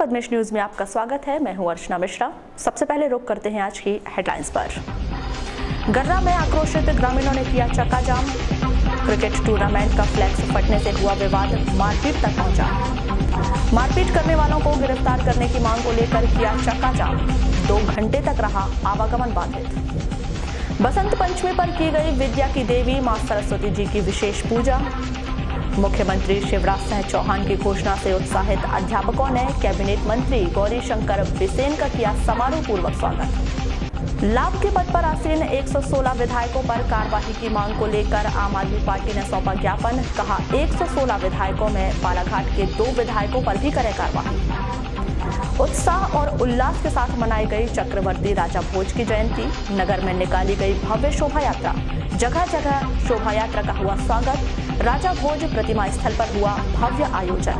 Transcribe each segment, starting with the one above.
Padmesh news में आपका स्वागत है। मैं हूं अर्चना मिश्रा। सबसे पहले रुक करते हैं आज की हेडलाइंस पर। गर्रा में आक्रोशित ग्रामीणों ने किया चक्का जाम। क्रिकेट टूर्नामेंट का फ्लैक्स फटने से हुआ विवाद मारपीट तक पहुंचा। मारपीट करने वालों को गिरफ्तार करने की मांग को लेकर किया चक्का जाम। 2 घंटे तक रहा आवागमन बाधित। बसंत पंचमी पर की गई विद्या की देवी मां सरस्वती जी की विशेष पूजा। मुख्यमंत्री शिवराज सिंह चौहान की घोषणा से उत्साहित अध्यापकों ने कैबिनेट मंत्री गौरीशंकर बिसेन का किया समारोह पूर्वक स्वागत। लाभ के पद पर आसीन 116 विधायकों पर कार्रवाई की मांग को लेकर आम आदमी पार्टी ने सौंपा ज्ञापन। कहा 116 विधायकों में बालाघाट के 2 विधायकों पर भी करें कार्रवाई। उत्साह और उल्लास के साथ मनाई गई चक्रवर्ती राजा भोज की जयंती। नगर में निकाली गई भव्य शोभा यात्रा। जगह जगह शोभा यात्रा का हुआ स्वागत। राजा भोज प्रतिमा स्थल पर हुआ भव्य आयोजन।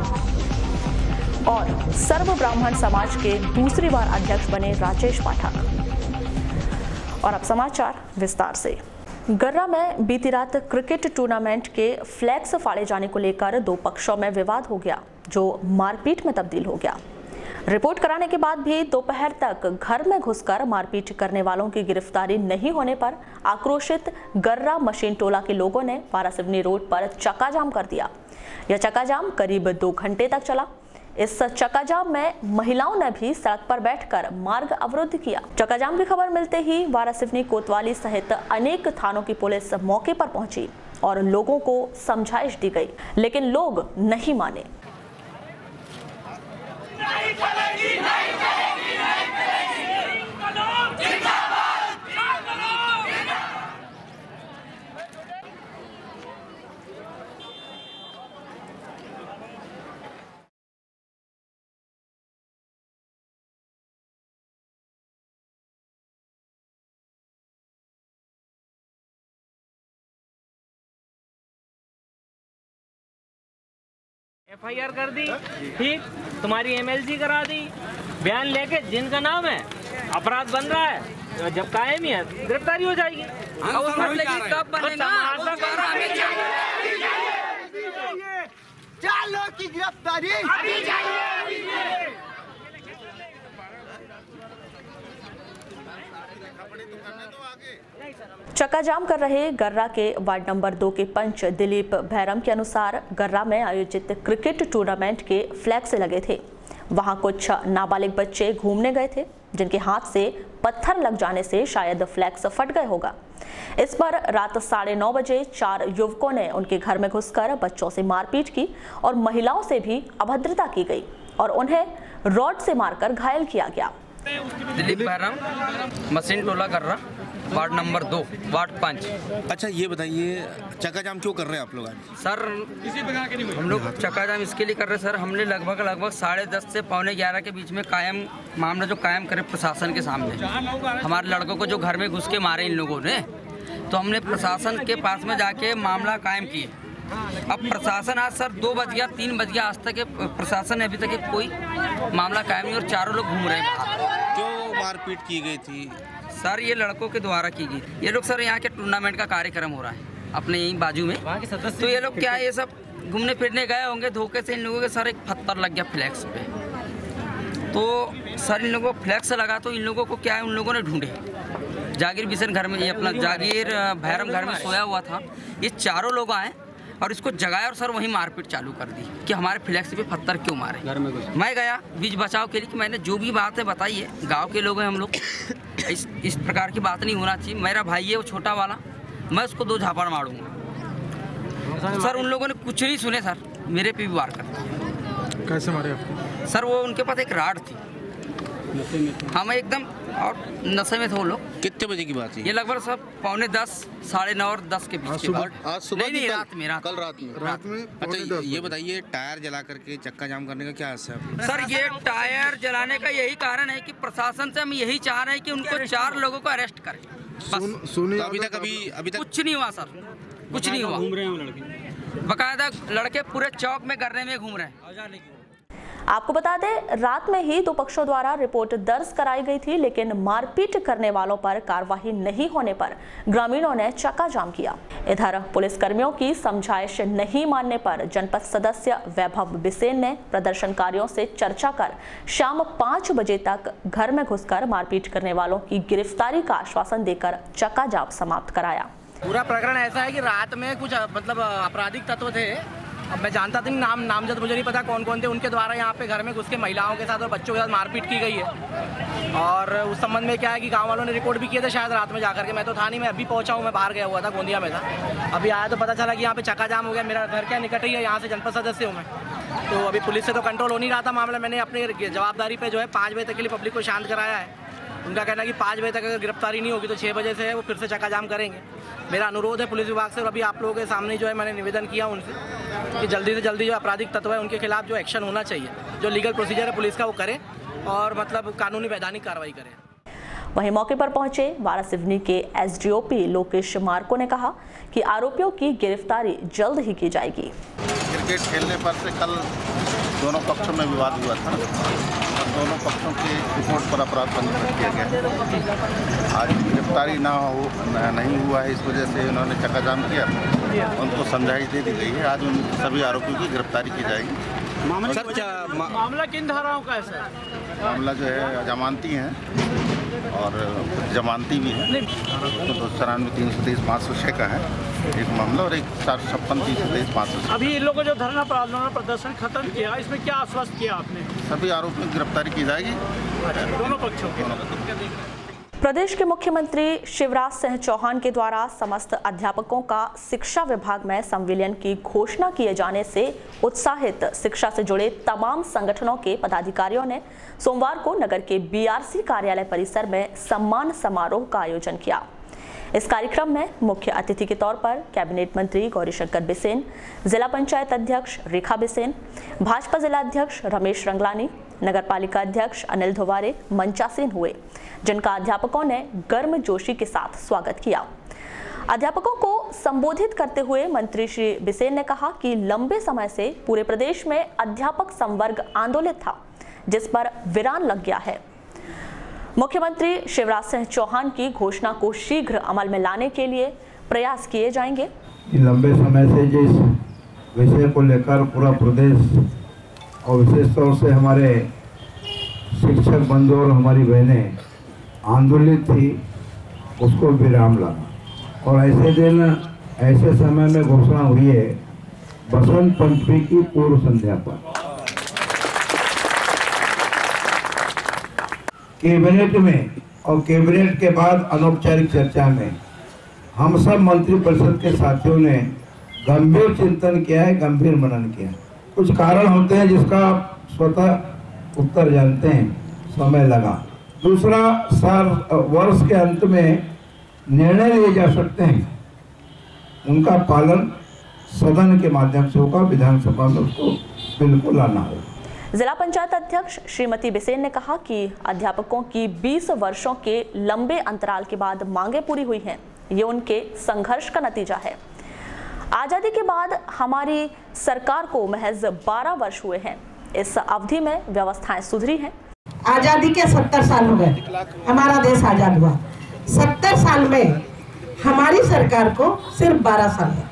और सर्व ब्राह्मण समाज के दूसरी बार अध्यक्ष बने राजेश पाठक। और अब समाचार विस्तार से। गर्रा में बीती रात क्रिकेट टूर्नामेंट के फ्लैक्स फाड़े जाने को लेकर 2 पक्षों में विवाद हो गया, जो मारपीट में तब्दील हो गया। रिपोर्ट कराने के बाद भी दोपहर तक घर में घुसकर मारपीट करने वालों की गिरफ्तारी नहीं होने पर आक्रोशित गर्रा मशीन टोला के लोगों ने वारासिवनी रोड पर चक्का जाम कर दिया। यह चक्का जाम करीब 2 घंटे तक चला। इस चक्का जाम में महिलाओं ने भी सड़क पर बैठकर मार्ग अवरुद्ध किया। चक्का जाम की खबर मिलते ही वारासिवनी, कोतवाली सहित अनेक थानों की पुलिस मौके पर पहुंची और लोगों को समझाइश दी गई, लेकिन लोग नहीं माने। नहीं चलेगी, नहीं चलेगी, नहीं चलेगी। जिंदाबाद, FIR कर दी, ठीक, तुम्हारी MLC करा दी, बयान लेके जिनका नाम है अपराध बन रहा है, जब कायम ही है गिरफ्तारी हो जाएगी। उस मसले की कब बनेगा? 4 लोग की गिरफ्तारी अभी चाहिए। चक्का जाम कर रहे गर्रा के वार्ड नंबर 2 के पंच दिलीप भैरम के अनुसार गर्रा में आयोजित क्रिकेट टूर्नामेंट के फ्लैक्स लगे थे। वहां कुछ नाबालिग बच्चे घूमने गए थे, जिनके हाथ से पत्थर लग जाने से शायद फ्लैक्स फट गए होगा। इस पर रात 9:30 बजे 4 युवकों ने उनके घर में घुसकर बच्चों से मारपीट की और महिलाओं से भी अभद्रता की गई और उन्हें रॉड से मारकर घायल किया गया। दिलीप भैरम, मशीन टोला गर्रा, वार्ड नंबर 2, वार्ड 5। अच्छा, ये बताइए चक्का जाम क्यों कर रहे हैं आप लोग आज? सर, हम लोग चक्का जाम इसके लिए कर रहे हैं सर, हमने लगभग 10:30 से 11:15 के बीच में मामला जो कायम करे प्रशासन के सामने। हमारे लड़कों को जो घर में घुस के मारे इन लोगों ने, तो हमने प्रशासन के पास में जाके मामला कायम किए। अब प्रशासन आज सर 2 बज गया, 3 बज गया, आज तक प्रशासन ने अभी तक कोई मामला कायम नहीं और चारों लोग घूम रहे हैं बाहर। क्यों मारपीट की गई थी? सर, ये लड़कों के द्वारा की गई। ये लोग सर यहाँ के टूर्नामेंट का कार्यक्रम हो रहा है अपने यहीं बाजू में, तो ये लोग क्या है, ये सब घूमने फिरने गए होंगे, धोखे से इन लोगों के सर एक पत्थर लग गया फ्लैक्स पे। तो सर इन लोगों को फ्लैक्स लगा तो इन लोगों को क्या है, उन लोगों ने ढूंढे। जागीर बिशन घर में, ये अपना जागीर भैरम घर में सोया हुआ था, ये चारों लोग आए और इसको जगाया और सर वहीं मारपीट चालू कर दी कि हमारे फ्लैक्स पे पत्थर क्यों मारे। घर में मैं गया बीच बचाव के लिए कि मैंने जो भी बात है बताई है, गांव के लोग हैं हम लोग, इस प्रकार की बात नहीं होना चाहिए। मेरा भाई है वो छोटा वाला, मैं उसको 2 झापड़ मारूंगा। सर उन लोगों ने कुछ नहीं सुने सर, मेरे पे भी वार कर दिया। कैसे मारे आपको? सर वो उनके पास एक राड थी, हम एकदम और नशे में थे वो लोग। कितने बजे की बात है? ये लगभग सब 9:15, 9:30 और 10 के बीच। आज सुबह? नहीं, रात में। कल रात में। अच्छा, ये बताइए टायर जला करके चक्का जाम करने का क्या अर्थ है? सर, ये टायर जलाने का यही कारण है कि प्रशासन से हम यही चाह रहे हैं कि उनको 4 लोगों को अरेस्ट करें। तो अभी तक कुछ नहीं हुआ सर, कुछ नहीं हुआ। घूम रहे हैं लड़के, बकायदा लड़के पूरे चौक में गर्रे में घूम रहे हैं। आपको बता दें, रात में ही दो पक्षों द्वारा रिपोर्ट दर्ज कराई गई थी, लेकिन मारपीट करने वालों पर कार्रवाई नहीं होने पर ग्रामीणों ने चक्का जाम किया। इधर पुलिसकर्मियों की समझाइश नहीं मानने पर जनपद सदस्य वैभव बिसेन ने प्रदर्शनकारियों से चर्चा कर शाम 5 बजे तक घर में घुसकर मारपीट करने वालों की गिरफ्तारी का आश्वासन देकर चक्का जाम समाप्त कराया। पूरा प्रकरण ऐसा है कि रात में कुछ मतलब आपराधिक तत्व थे, अब मैं जानता था नामजद मुझे नहीं पता कौन कौन थे, उनके द्वारा यहाँ पे घर में घुस के महिलाओं के साथ और बच्चों के साथ मारपीट की गई है। और उस संबंध में क्या है कि गांव वालों ने रिपोर्ट भी किए थे शायद रात में जाकर के। मैं तो था नहीं, मैं अभी पहुँचा हूँ, मैं बाहर गया हुआ था, गोंदिया में था। अभी आया तो पता चला कि यहाँ पे चक्का जाम हो गया। मेरा घर क्या निकट ही है, यहाँ से जनपद सदस्य हूँ मैं, तो अभी पुलिस से तो कंट्रोल हो नहीं रहा था मामला। मैंने अपनी जवाबदारी पर जो है 5 बजे तक के लिए पब्लिक को शांत कराया है। उनका कहना है कि 5 बजे तक अगर गिरफ्तारी नहीं होगी तो 6 बजे से वो फिर से चक्का जाम करेंगे। मेरा अनुरोध है पुलिस विभाग से, और अभी आप लोगों के सामने जो है मैंने निवेदन किया उनसे कि जल्दी से जल्दी जो आपराधिक तत्व है उनके खिलाफ जो एक्शन होना चाहिए, जो लीगल प्रोसीजर है पुलिस का वो करे और मतलब कानूनी वैधानिक कार्रवाई करे। वहीं मौके पर पहुंचे वारासिवनी के एसडीओपी लोकेश मार्को ने कहा कि आरोपियों की गिरफ्तारी जल्द ही की जाएगी। क्रिकेट खेलने पर से कल दोनों पक्षों में विवाद हुआ था और दोनों पक्षों की रिपोर्ट पर अपराध पंजीकृत किया गया। आज गिरफ्तारी नहीं हुआ है, इस वजह से उन्होंने चक्का जाम किया, उनको समझाइश दे दी गई है। आज उन सभी आरोपियों की गिरफ्तारी की जाएगी। मामला किन धाराओं का है सर? मामला जो है जमानती हैं और जमानती भी है, तो 294 323 506 का है एक मामला और एक 456 323 506। अभी इन लोगों को जो धरना प्रदर्शन खत्म किया, इसमें क्या आश्वस्त किया आपने? सभी आरोपियों की गिरफ्तारी की जाएगी दोनों पक्षों की। प्रदेश के मुख्यमंत्री शिवराज सिंह चौहान के द्वारा समस्त अध्यापकों का शिक्षा विभाग में संविलियन की घोषणा किए जाने से उत्साहित शिक्षा से जुड़े तमाम संगठनों के पदाधिकारियों ने सोमवार को नगर के बीआरसी कार्यालय परिसर में सम्मान समारोह का आयोजन किया। इस कार्यक्रम में मुख्य अतिथि के तौर पर कैबिनेट मंत्री गौरीशंकर बिसेन, जिला पंचायत अध्यक्ष रेखा बिसेन, भाजपा जिला अध्यक्ष रमेश रंगलानी, नगरपालिका अध्यक्ष अनिल धुवारे मंचासीन हुए, जिनका अध्यापकों ने गर्मजोशी के साथ स्वागत किया। अध्यापकों को संबोधित करते हुए मंत्री श्री बिसेन ने कहा कि लंबे समय से पूरे प्रदेश में अध्यापक संवर्ग आंदोलित था, जिस पर विराम लग गया है। मुख्यमंत्री शिवराज सिंह चौहान की घोषणा को शीघ्र अमल में लाने के लिए प्रयास किए जाएंगे। लंबे समय से जिस विषय को लेकर पूरा प्रदेश और विशेष तौर से हमारे शिक्षक बंधु और हमारी बहनें आंदोलित थी, उसको विराम लगा और ऐसे दिन ऐसे समय में घोषणा हुई है बसंत पंचमी की पूर्व संध्या पर। कैबिनेट में और कैबिनेट के बाद अनौपचारिक चर्चा में हम सब मंत्री परिषद के साथियों ने गंभीर चिंतन किया है, गंभीर मनन किया। कुछ कारण होते हैं जिसका स्वतः उत्तर जानते हैं, समय लगा। दूसरा, साल वर्ष के अंत में निर्णय लिए जा सकते हैं, उनका पालन सदन के माध्यम से होगा, विधानसभा में उसको बिल्कुल लाना होगा। जिला पंचायत अध्यक्ष श्रीमती बिसेन ने कहा कि अध्यापकों की 20 वर्षों के लंबे अंतराल के बाद मांगे पूरी हुई हैं। ये उनके संघर्ष का नतीजा है। आजादी के बाद हमारी सरकार को महज 12 वर्ष हुए हैं। इस अवधि में व्यवस्थाएं सुधरी हैं। आजादी के 70 साल हो गए, हमारा देश आजाद हुआ। 70 साल में हमारी सरकार को सिर्फ 12 साल है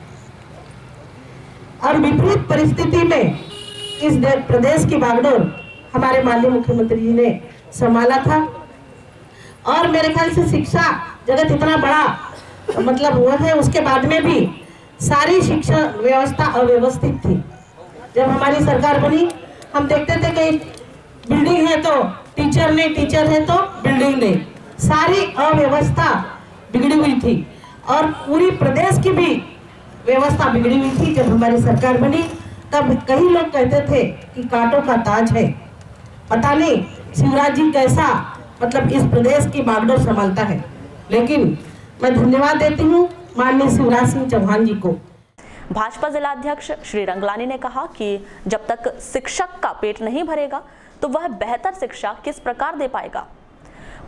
और विपरीत परिस्थिति में इस प्रदेश की बागडोर हमारे माननीय मुख्यमंत्री जी ने संभाला था। और मेरे ख्याल से शिक्षा जगत इतना बड़ा मतलब हुआ है, उसके बाद में भी सारी शिक्षा व्यवस्था अव्यवस्थित थी। जब हमारी सरकार बनी हम देखते थे कि बिल्डिंग है तो टीचर नहीं, टीचर है तो बिल्डिंग नहीं, सारी अव्यवस्था बिगड़ी हुई थी और पूरी प्रदेश की भी व्यवस्था बिगड़ी हुई थी। जब हमारी सरकार बनी तब कई लोग कहते थे कि कांटों का ताज है, पता नहीं शिवराज जी कैसा मतलब इस प्रदेश की बागडोर संभालता है। लेकिन मैं धन्यवाद देती हूँ माननीय शिवराज सिंह चौहान जी को। भाजपा जिला अध्यक्ष श्री रंगलानी ने कहा कि जब तक शिक्षक का पेट नहीं भरेगा तो वह बेहतर शिक्षा किस प्रकार दे पाएगा।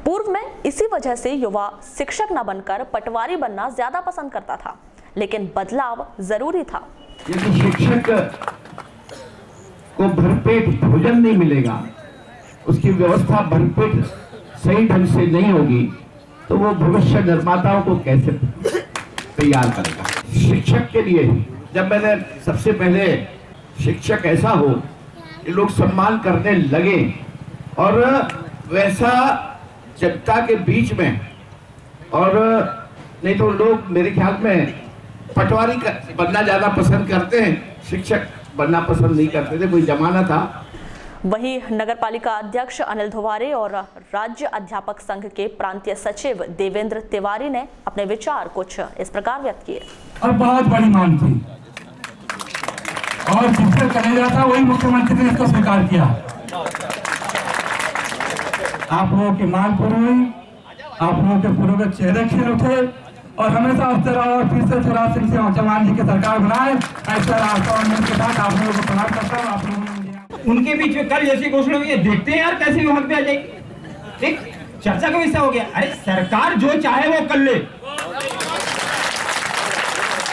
पूर्व में इसी वजह से युवा शिक्षक न बनकर पटवारी बनना ज्यादा पसंद करता था, लेकिन बदलाव जरूरी था। शिक्षक को भरपेट भोजन नहीं मिलेगा, उसकी व्यवस्था भरपेट सही ढंग से नहीं होगी, तो वो भविष्य निर्माताओं को कैसे तैयार करेगा। शिक्षक के लिए जब मैंने सबसे पहले शिक्षक ऐसा हो कि लोग सम्मान करने लगे और वैसा जनता के बीच में, और नहीं तो लोग मेरे ख्याल में पटवारी बनना ज्यादा पसंद करते हैं, शिक्षक बनना पसंद नहीं करते थे, कोई जमाना था। वहीं नगरपालिका अध्यक्ष अनिल धुवारे और राज्य अध्यापक संघ के प्रांतीय सचिव देवेंद्र तिवारी ने अपने विचार कुछ इस प्रकार व्यक्त किए। और बहुत बड़ी मांग थी और जिससे करेगा था वही मुख्यमंत्री ने इसको स्वीकार किया। आप लोगों की मांग पूरी हुई, आप लोगों के पूर्व के चेहरे खिल उठे और हमेशा उस तरह और फिर से 84 सिंह चौहान जी की सरकार बनाए, ऐसा राष्ट्र के साथ आप लोगों को प्रणाम करता हूँ। आप लोगों ने उनके बीच में कल जैसी घोषणा हुई है, देखते हैं यार कैसे विभाग पे आ जाएगी। एक चर्चा का विषय हो गया। अरे सरकार जो चाहे वो कर ले,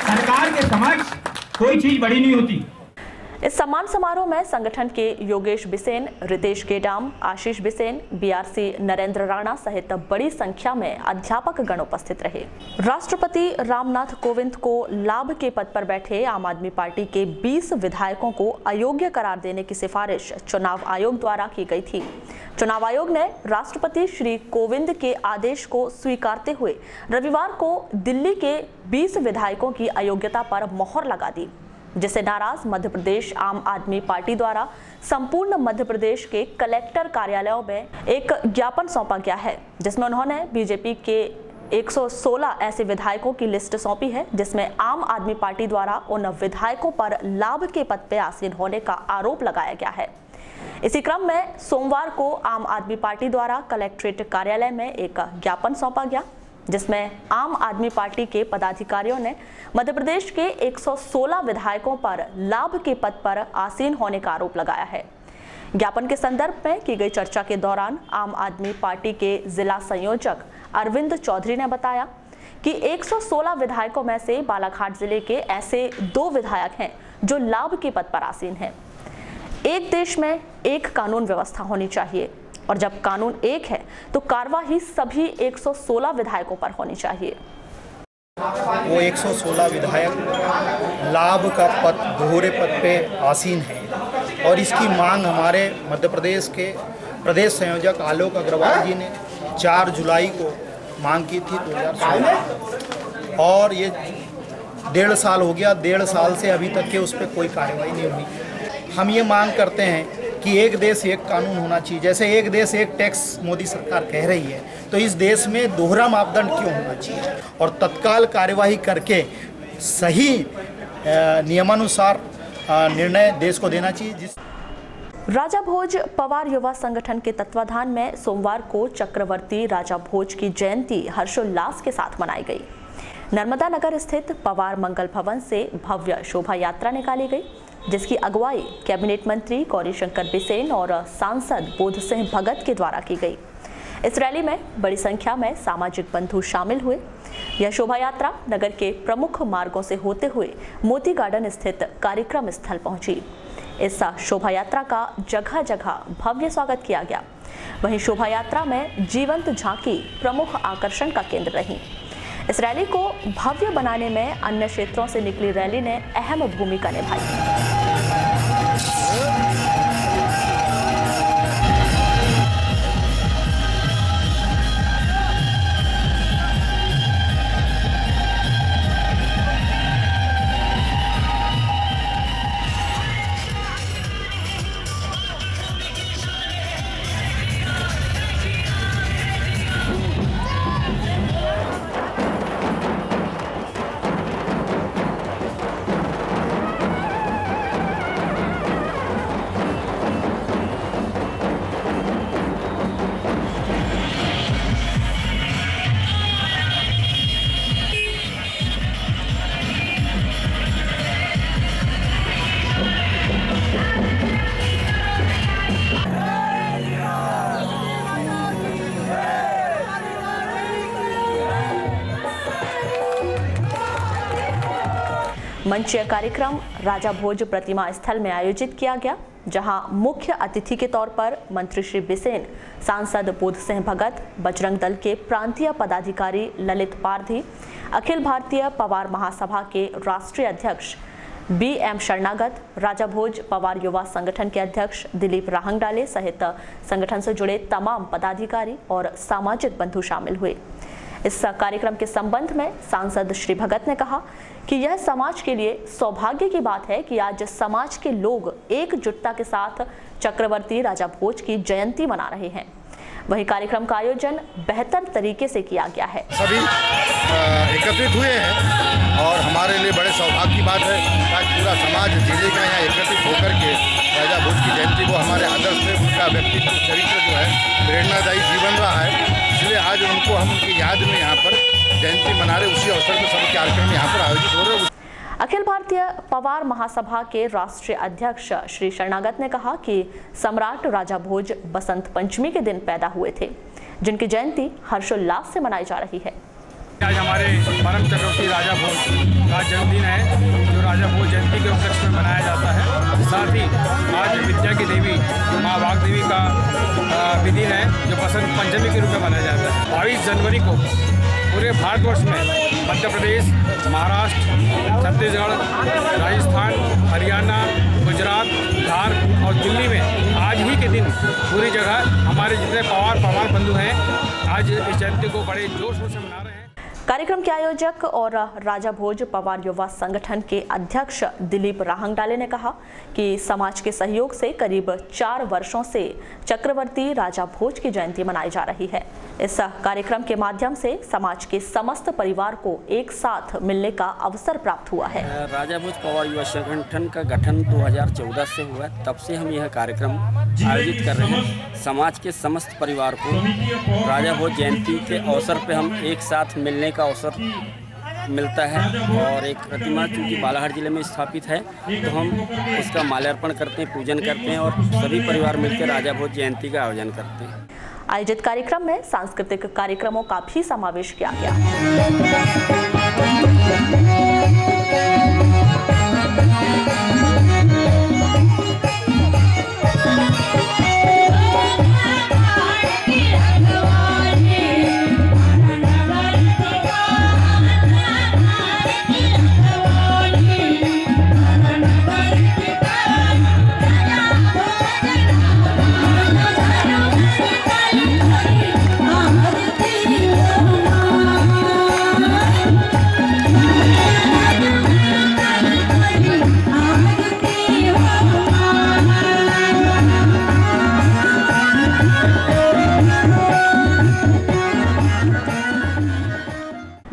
सरकार के समक्ष कोई चीज बड़ी नहीं होती। इस सम्मान समारोह में संगठन के योगेश बिसेन, रितेश केडाम, आशीष बिसेन, बीआरसी नरेंद्र राणा सहित बड़ी संख्या में अध्यापक गण उपस्थित रहे। राष्ट्रपति रामनाथ कोविंद को लाभ के पद पर बैठे आम आदमी पार्टी के 20 विधायकों को अयोग्य करार देने की सिफारिश चुनाव आयोग द्वारा की गई थी। चुनाव आयोग ने राष्ट्रपति श्री कोविंद के आदेश को स्वीकारते हुए रविवार को दिल्ली के 20 विधायकों की अयोग्यता पर मोहर लगा दी, जिसे नाराज मध्य प्रदेश आम आदमी पार्टी द्वारा संपूर्ण मध्य प्रदेश के कलेक्टर कार्यालयों में एक ज्ञापन सौंपा गया है, जिसमें उन्होंने बीजेपी के 116 ऐसे विधायकों की लिस्ट सौंपी है, जिसमें आम आदमी पार्टी द्वारा उन विधायकों पर लाभ के पद पर आसीन होने का आरोप लगाया गया है। इसी क्रम में सोमवार को आम आदमी पार्टी द्वारा कलेक्ट्रेट कार्यालय में एक ज्ञापन सौंपा गया, जिसमें आम आदमी पार्टी के पदाधिकारियों ने मध्य प्रदेश के 116 विधायकों पर लाभ के पद पर आसीन होने का आरोप लगाया है। ज्ञापन के संदर्भ में की गई चर्चा के दौरान आम आदमी पार्टी के जिला संयोजक अरविंद चौधरी ने बताया कि 116 विधायकों में से बालाघाट जिले के ऐसे 2 विधायक हैं जो लाभ के पद पर आसीन हैं। एक देश में एक कानून व्यवस्था होनी चाहिए, और जब कानून एक है तो कार्रवाई सभी 116 विधायकों पर होनी चाहिए। वो 116 विधायक लाभ का पद, दोहरे पद पे आसीन है और इसकी मांग हमारे मध्य प्रदेश के प्रदेश संयोजक आलोक अग्रवाल जी ने 4 जुलाई को मांग की थी 2016, और ये 1.5 साल हो गया। 1.5 साल से अभी तक के उस पर कोई कार्रवाई नहीं हुई। हम ये मांग करते हैं कि एक देश एक कानून होना चाहिए। जैसे एक देश एक टैक्स मोदी सरकार कह रही है, तो इस देश में दोहरा मापदंड क्यों होना चाहिए, और तत्काल कार्यवाही करके सही नियमानुसार निर्णय देश को देना चाहिए। जिस राजा भोज पवार युवा संगठन के तत्वाधान में सोमवार को चक्रवर्ती राजा भोज की जयंती हर्षोल्लास के साथ मनाई गई। नर्मदा नगर स्थित पवार मंगल भवन से भव्य शोभा यात्रा निकाली गई, जिसकी अगुवाई कैबिनेट मंत्री गौरीशंकर बिसेन और सांसद बोध सिंह भगत के द्वारा की गई। इस रैली में बड़ी संख्या में सामाजिक बंधु शामिल हुए। यह शोभा यात्रा नगर के प्रमुख मार्गों से होते हुए मोती गार्डन स्थित कार्यक्रम स्थल पहुंची। इस शोभा यात्रा का जगह जगह भव्य स्वागत किया गया। वहीं शोभा यात्रा में जीवंत झांकी प्रमुख आकर्षण का केंद्र रही। इस रैली को भव्य बनाने में अन्य क्षेत्रों से निकली रैली ने अहम भूमिका निभाई। मंचीय कार्यक्रम राजा भोज प्रतिमा स्थल में आयोजित किया गया। जहां मुख्य अतिथि के तौर पर मंत्री श्री बिसेन, सांसद बुध सिंह भगत, बजरंग दल के प्रांतीय पदाधिकारी ललित पारधी, अखिल भारतीय पवार महासभा के राष्ट्रीय अध्यक्ष BM शरणागत, राजा भोज पवार युवा संगठन के अध्यक्ष दिलीप राहंगडाले सहित संगठन से जुड़े तमाम पदाधिकारी और सामाजिक बंधु शामिल हुए। इस कार्यक्रम के संबंध में सांसद श्री भगत ने कहा कि यह समाज के लिए सौभाग्य की बात है कि आज समाज के लोग एकजुटता के साथ चक्रवर्ती राजा भोज की जयंती मना रहे हैं। वहीं कार्यक्रम का आयोजन बेहतर तरीके से किया गया है। सभी एकत्रित हुए हैं और हमारे लिए बड़े सौभाग्य की बात है कि पूरा समाज जिले का यहाँ एकत्रित होकर के राजा भोज की जयंती को हमारे आदर्श में उनका व्यक्तित्व चरित्र जो है प्रेरणादायी जीवन रहा है, इसलिए आज उनको हम उनकी याद में यहाँ पर जयंती मना रहे। उसी अवसर पर सभी कार्यक्रम यहाँ पर आयोजित हो रहे हैं। अखिल भारतीय पवार महासभा के राष्ट्रीय अध्यक्ष श्री शरणागत ने कहा कि सम्राट राजा भोज बसंत पंचमी के दिन पैदा हुए थे, जिनकी जयंती हर्षोल्लास से मनाई जा रही है। आज हमारे परम चक्रवर्ती राजा भोज का जन्मदिन है, जो राजा भोज जयंती के उपलक्ष्य में मनाया जाता है। साथ ही आज विद्या की देवी माँ वाग्देवी का भी दिन है, जो बसंत पंचमी के रूप में मनाया जाता है। 22 जनवरी को पूरे भारतवर्ष में मध्य प्रदेश, महाराष्ट्र, छत्तीसगढ़, राजस्थान, हरियाणा, गुजरात, बिहार और दिल्ली में आज ही के दिन पूरी जगह हमारे जितने पवार बंधु हैं आज इस जयंती को बड़े जोश से मना रहे हैं। कार्यक्रम के आयोजक और राजा भोज पवार युवा संगठन के अध्यक्ष दिलीप राहंगडाले ने कहा कि समाज के सहयोग से करीब 4 वर्षों से चक्रवर्ती राजा भोज की जयंती मनाई जा रही है। इस कार्यक्रम के माध्यम से समाज के समस्त परिवार को एक साथ मिलने का अवसर प्राप्त हुआ है। राजा भोज पवार युवा संगठन का गठन 2014 से हुआ, तब से हम यह कार्यक्रम आयोजित कर रहे हैं। समाज के समस्त परिवार को राजा भोज जयंती के अवसर पर हम एक साथ मिलने का अवसर मिलता है और एक प्रतिमा चूँकि बालाघाट जिले में स्थापित है तो हम उसका माल्यार्पण करते हैं, पूजन करते हैं और सभी परिवार मिलकर राजा भोज जयंती का आयोजन करते हैं। आयोजित कार्यक्रम में सांस्कृतिक कार्यक्रमों का भी समावेश किया गया।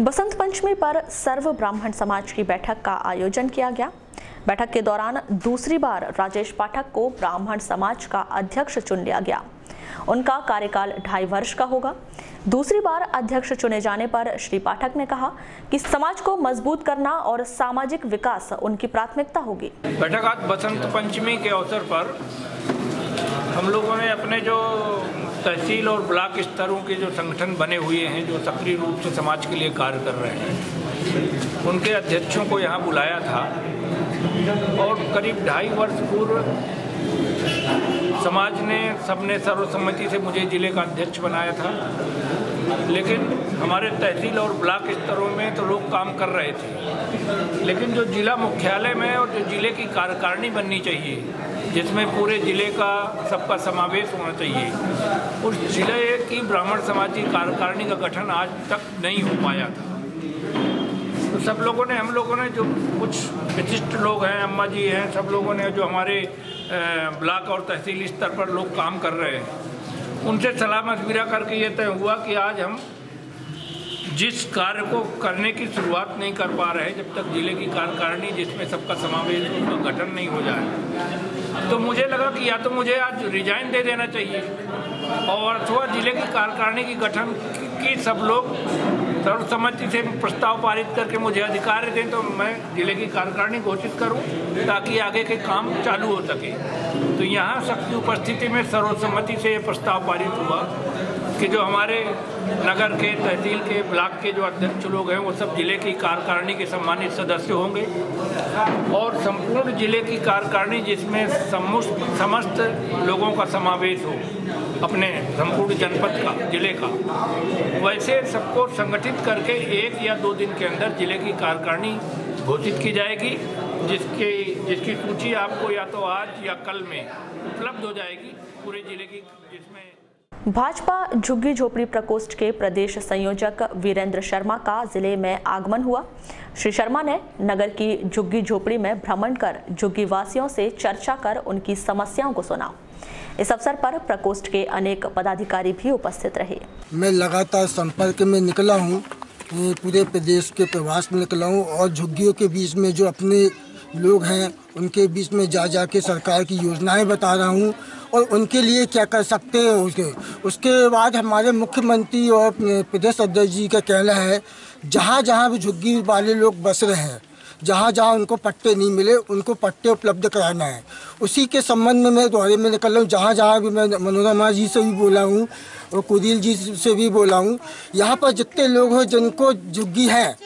बसंत पंचमी पर सर्व ब्राह्मण समाज की बैठक का आयोजन किया गया। बैठक के दौरान दूसरी बार राजेश पाठक को ब्राह्मण समाज का अध्यक्ष चुन लिया गया। उनका कार्यकाल 2.5 वर्ष का होगा। दूसरी बार अध्यक्ष चुने जाने पर श्री पाठक ने कहा कि समाज को मजबूत करना और सामाजिक विकास उनकी प्राथमिकता होगी। बैठक आज बसंत पंचमी के अवसर पर हम लोगों ने अपने जो तहसील और ब्लॉक स्तरों के जो संगठन बने हुए हैं, जो सक्रिय रूप से समाज के लिए कार्य कर रहे हैं, उनके अध्यक्षों को यहाँ बुलाया था और करीब 2.5 वर्ष पूर्व समाज ने सबने सर्वसम्मति से मुझे जिले का अध्यक्ष बनाया था। लेकिन हमारे तहसील और ब्लॉक स्तरों में तो लोग काम कर रहे थे, लेकिन जो जिला मुख्यालय में और जो जिले की कार्यकारिणी बननी चाहिए, जिसमें पूरे जिले का सबका समावेश होना चाहिए, उस जिले की ब्राह्मण समाज की कार्यकारिणी का गठन आज तक नहीं हो पाया था। तो सब लोगों ने, हम लोगों ने, जो कुछ विशिष्ट लोग हैं, अम्मा जी हैं, सब लोगों ने जो हमारे ब्लॉक और तहसील स्तर पर लोग काम कर रहे हैं, उनसे सलाह मशविरा करके ये तय हुआ कि आज हम जिस कार्य को करने की शुरुआत नहीं कर पा रहे, जब तक जिले की कार्यकारिणी जिसमें सबका समावेश हो, उसका गठन नहीं हो जाए, तो मुझे लगा कि या तो मुझे आज रिजाइन दे देना चाहिए और अथवा जिले की कार्यकारिणी की गठन की सब लोग सर्वसम्मति से प्रस्ताव पारित करके मुझे अधिकार दें तो मैं जिले की कार्यकारिणी घोषित करूं ताकि आगे के काम चालू हो सके। तो यहाँ सबकी उपस्थिति में सर्वसम्मति से ये प्रस्ताव पारित हुआ कि जो हमारे नगर के, तहसील के, ब्लॉक के जो अध्यक्ष लोग हैं वो सब जिले की कार्यकारिणी के सम्मानित सदस्य होंगे और संपूर्ण जिले की कार्यकारिणी जिसमें समस्त लोगों का समावेश हो अपने संपूर्ण जनपद का, जिले का, वैसे सबको संगठित करके 1 या 2 दिन के अंदर जिले की कार्यकारिणी घोषित की जाएगी, जिसकी सूची आपको या तो आज या कल में उपलब्ध हो जाएगी पूरे जिले की, जिसमें भाजपा झुग्गी झोपड़ी प्रकोष्ठ के प्रदेश संयोजक वीरेंद्र शर्मा का जिले में आगमन हुआ। श्री शर्मा ने नगर की झुग्गी झोपड़ी में भ्रमण कर झुग्गी वासियों से चर्चा कर उनकी समस्याओं को सुना। इस अवसर पर प्रकोष्ठ के अनेक पदाधिकारी भी उपस्थित रहे। मैं लगातार संपर्क में निकला हूँ, पूरे प्रदेश के प्रवास में निकला हूँ और झुग्गियों के बीच में जो अपने लोग हैं उनके बीच में जा के सरकार की योजनाएं बता रहा हूँ और उनके लिए क्या कर सकते हैं। उसके बाद हमारे मुख्यमंत्री और प्रदेश अध्यक्ष जी का कहना है जहाँ भी झुग्गी वाले लोग बस रहे हैं, जहाँ उनको पट्टे नहीं मिले उनको पट्टे उपलब्ध कराना है। उसी के संबंध में मैं दौरे में निकल रहा हूँ। जहाँ भी मैं मनोरमा जी से भी बोला हूँ और कुदिल जी से भी बोला हूँ, यहाँ पर जितने लोग हैं जिनको झुग्गी है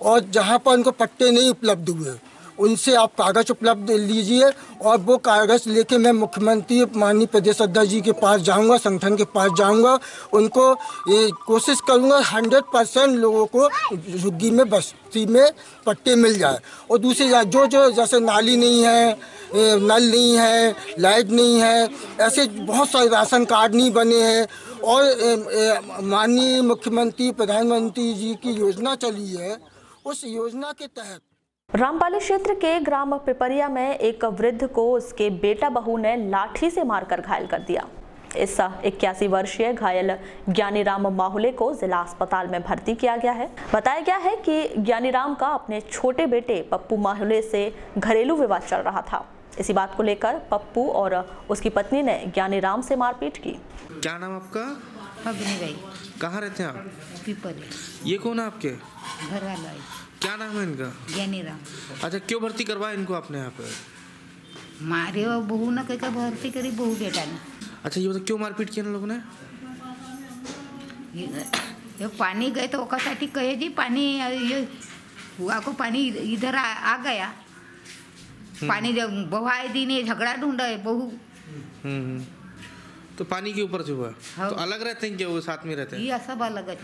और जहाँ पर उनको पट्टे नहीं उपलब्ध हुए उनसे आप कागज़ उपलब्ध लीजिए और वो कागज़ लेके मैं मुख्यमंत्री माननीय प्रदेश अध्यक्ष जी के पास जाऊंगा, संगठन के पास जाऊंगा, उनको ये कोशिश करूंगा 100% लोगों को झुग्गी में बस्ती में पट्टे मिल जाए। और दूसरी जो जैसे नाली नहीं है, नल नहीं है, लाइट नहीं है, ऐसे बहुत सारे राशन कार्ड नहीं बने हैं और माननीय मुख्यमंत्री प्रधानमंत्री जी की योजना चली है, उस योजना के तहत रामपाली क्षेत्र के ग्राम पिपरिया में एक वृद्ध को उसके बेटा बहू ने लाठी से मारकर घायल कर दिया। इस 81 वर्षीय घायल ज्ञानीराम माहुले को जिला अस्पताल में भर्ती किया गया है। बताया गया है कि ज्ञानीराम का अपने छोटे बेटे पप्पू माहुले से घरेलू विवाद चल रहा था। इसी बात को लेकर पप्पू और उसकी पत्नी ने ज्ञानीराम से मारपीट की। क्या नाम आपका? भाई। कहाँ रहते हैं आप? पिपरी। ये कौन है आपके? घर वाला है। क्या नाम है इनका? ज्ञानीराम। अच्छा, क्यों भर्ती करवाया इनको आपने यहाँ पे? मारे और बहू ने कह भर्ती करी, बहू बेटा ने। अच्छा, ये क्यों मारपीट किया लोगों ने? ये पानी गए तो ओकासाठी कहे जी पानी ये हुआ को पानी इधर आ गया, पानी जब बहाए दी ने झगड़ा ढूंढा है बहू। तो पानी के ऊपर से हुआ? तो अलग रहते हैं क्या वो साथ में रहते हैं? ये सब अलग है।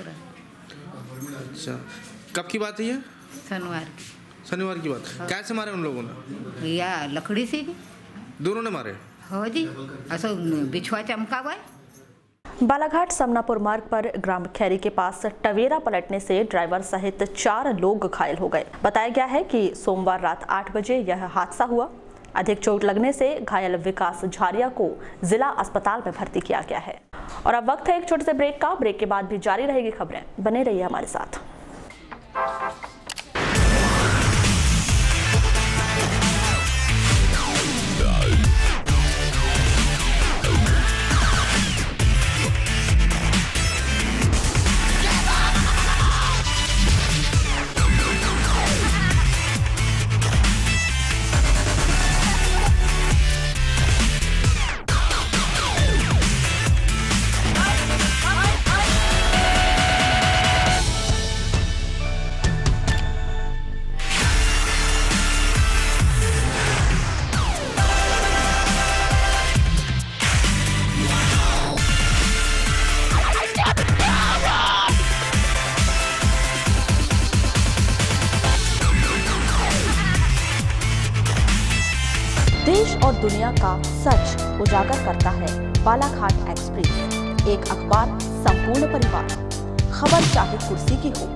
अच्छा, कब की बात है ये? शनिवार की बात। कैसे मारे उन लोगों ने? या लकड़ी से जी। दोनों ने मारे? हो जी, ऐसा बिछुआ चमका हुआ। बालाघाट समनापुर मार्ग पर ग्राम खैरी के पास टवेरा पलटने से ड्राइवर सहित 4 लोग घायल हो गए। बताया गया है कि सोमवार रात 8 बजे यह हादसा हुआ। अधिक चोट लगने से घायल विकास झारिया को जिला अस्पताल में भर्ती किया गया है। और अब वक्त है एक छोटे से ब्रेक का। ब्रेक के बाद भी जारी रहेगी खबरें, बने रहिए हमारे साथ। देश और दुनिया का सच उजागर करता है बालाघाट एक्सप्रेस, एक अखबार संपूर्ण परिवार। खबर चाहे कुर्सी की हो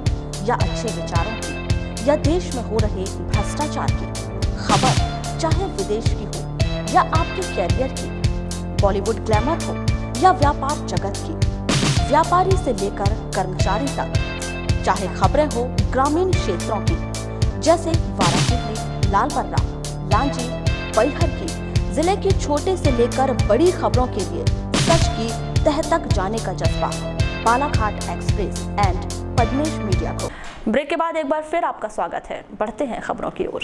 या अच्छे विचारों की या देश में हो रहे भ्रष्टाचार की, खबर चाहे विदेश की हो या आपके कैरियर की, बॉलीवुड ग्लैमर हो या व्यापार जगत की, व्यापारी से लेकर कर्मचारी तक, चाहे खबरें हो ग्रामीण क्षेत्रों की जैसे वाराणसी, लालबर्रा, लांजी, बैहर की, जिले की छोटे से लेकर बड़ी खबरों के लिए सच की तह तक जाने का जज्बा। Balaghat express and Padmesh media को। ब्रेक के बाद एक बार फिर आपका स्वागत है। बढ़ते हैं खबरों की ओर।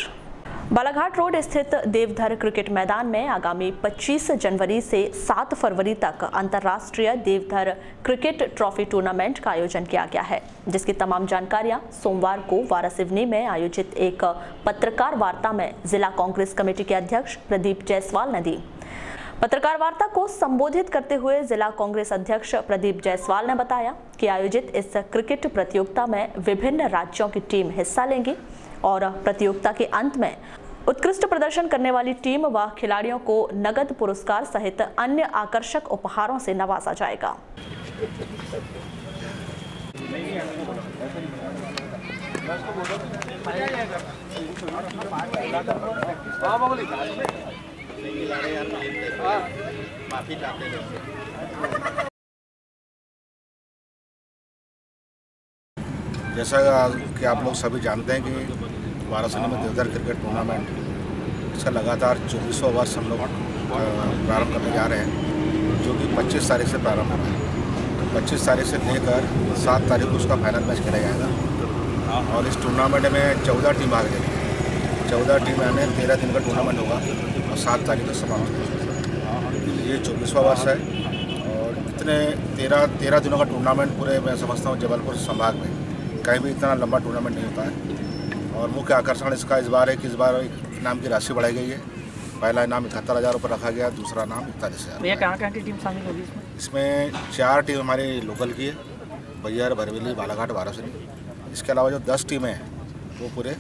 बालाघाट रोड स्थित देवधर क्रिकेट मैदान में आगामी 25 जनवरी से 7 फरवरी तक अंतर्राष्ट्रीय देवधर क्रिकेट ट्रॉफी टूर्नामेंट का आयोजन किया गया है, जिसकी तमाम जानकारियां सोमवार को वारासिवनी में आयोजित एक पत्रकार वार्ता में जिला कांग्रेस कमेटी के अध्यक्ष प्रदीप जायसवाल ने दी। पत्रकार वार्ता को संबोधित करते हुए जिला कांग्रेस अध्यक्ष प्रदीप जायसवाल ने बताया कि आयोजित इस क्रिकेट प्रतियोगिता में विभिन्न राज्यों की टीम हिस्सा लेंगी और प्रतियोगिता के अंत में उत्कृष्ट प्रदर्शन करने वाली टीम व खिलाड़ियों को नगद पुरस्कार सहित अन्य आकर्षक उपहारों से नवाजा जाएगा। जैसा कि आप लोग सभी जानते हैं कि वाराणसी में देवधर क्रिकेट टूर्नामेंट इसका लगातार 24वां वर्ष हम लोग प्रारंभ करने जा रहे हैं, जो कि 25 तारीख से प्रारंभ हो रहा है। 25 तारीख से लेकर 7 तारीख को उसका फाइनल मैच खेला जाएगा और इस टूर्नामेंट में 14 टीम भाग लेंगी। 14 टीम में 13 दिन का टूर्नामेंट होगा और 7 तारीख को समाप्त होगा। ये 24वां वर्ष है और इतने 13 दिनों का टूर्नामेंट पूरे मैं समझता हूँ जबलपुर संभाग में कहीं भी इतना लंबा टूर्नामेंट नहीं होता है। और मुख्य आकर्षण इसका इस बार है कि इस बार इनाम की राशि बढ़ाई गई है। पहला इनाम 71,000 रुपये रखा गया, दूसरा इनाम 41,000। ये कहाँ की टीम शामिल होगी इसमें 4 टीम हमारी लोकल की है, बैयर, बरेली, बालाघाट, वाराणसी। इसके अलावा जो 10 टीमें हैं वो पूरे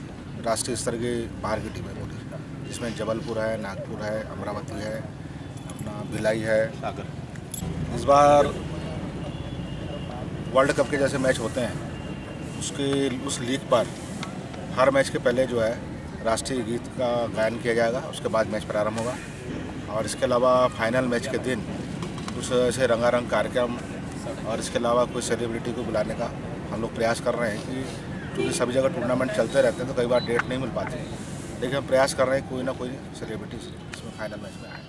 राष्ट्रीय स्तर की बाहर की टीमें बोली, जिसमें जबलपुर है, नागपुर है, अमरावती है, अपना भिलाई है। इस बार वर्ल्ड कप के जैसे मैच होते हैं उस लीग पर हर मैच के पहले जो है राष्ट्रीय गीत का गायन किया जाएगा, उसके बाद मैच प्रारंभ होगा। और इसके अलावा फाइनल मैच के दिन कुछ ऐसे रंगारंग कार्यक्रम और इसके अलावा कोई सेलिब्रिटी को बुलाने का हम लोग प्रयास कर रहे हैं कि क्योंकि सभी जगह टूर्नामेंट चलते रहते हैं तो कई बार डेट नहीं मिल पाती, लेकिन हम प्रयास कर रहे हैं कोई ना कोई सेलिब्रिटी इसमें फाइनल मैच में आए,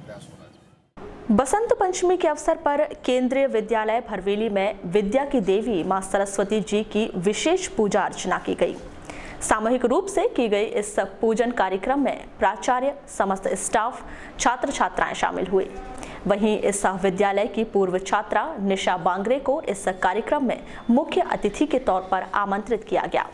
प्रयास हो रहा है। बसंत पंचमी के अवसर पर केंद्रीय विद्यालय भरवेली में विद्या की देवी मां सरस्वती जी की विशेष पूजा अर्चना की गई। सामूहिक रूप से की गई इस पूजन कार्यक्रम में प्राचार्य, समस्त स्टाफ, छात्र छात्राएं शामिल हुए। वहीं इस विद्यालय की पूर्व छात्रा निशा बांगरे को इस कार्यक्रम में मुख्य अतिथि के तौर पर आमंत्रित किया गया।